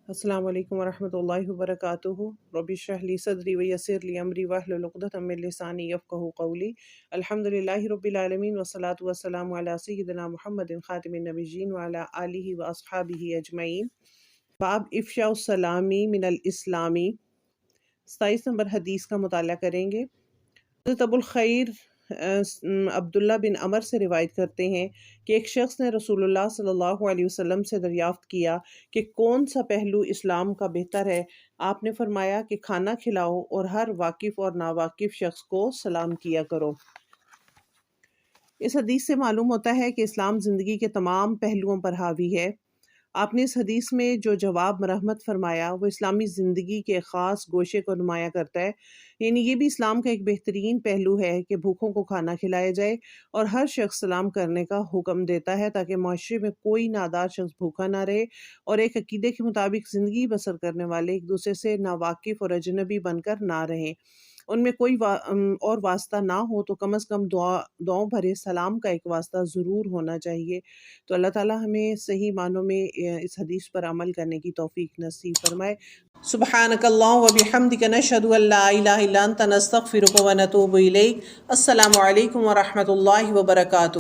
السلام علیکم ورحمۃ اللہ وبرکاتہ۔ رب اشرح لی صدری ویسر لی امری واحلل عقدۃ من لسانی یفقہوا قولی۔ الحمد للہ رب العالمین والصلاۃ والسلام علی سیدنا محمد خاتم النبیین وعلی آلہ واصحابہ اجمعین۔ باب افشاء السلامی من الاسلامی، 27 نمبر حدیث کا مطالعہ کریں گے۔ حضرت ابو الخیر عبداللہ بن عمر سے روایت کرتے ہیں کہ ایک شخص نے رسول اللہ صلی اللہ علیہ وسلم سے دریافت کیا کہ کون سا پہلو اسلام کا بہتر ہے۔ آپ نے فرمایا کہ کھانا کھلاؤ اور ہر واقف اور ناواقف شخص کو سلام کیا کرو۔ اس حدیث سے معلوم ہوتا ہے کہ اسلام زندگی کے تمام پہلوؤں پر حاوی ہے۔ آپ نے اس حدیث میں جو جواب مرحمت فرمایا وہ اسلامی زندگی کے خاص گوشے کو نمایاں کرتا ہے، یعنی یہ بھی اسلام کا ایک بہترین پہلو ہے کہ بھوکوں کو کھانا کھلایا جائے اور ہر شخص سلام کرنے کا حکم دیتا ہے تاکہ معاشرے میں کوئی نادار شخص بھوکا نہ رہے اور ایک عقیدے کے مطابق زندگی بسر کرنے والے ایک دوسرے سے ناواقف اور اجنبی بن کر نہ رہیں۔ ان میں کوئی اور واسطہ نہ ہو تو کم از کم دعاؤں بھرے سلام کا ایک واسطہ ضرور ہونا چاہیے۔ تو اللہ تعالیٰ ہمیں صحیح معنوں میں اس حدیث پر عمل کرنے کی توفیق نصیب فرمائے۔ سبحانک اللہم و بحمدک نشہد ان لا الہ الا انت نستغفرک و نتوب الیک۔ السلام علیکم ورحمۃ اللہ وبرکاتہ۔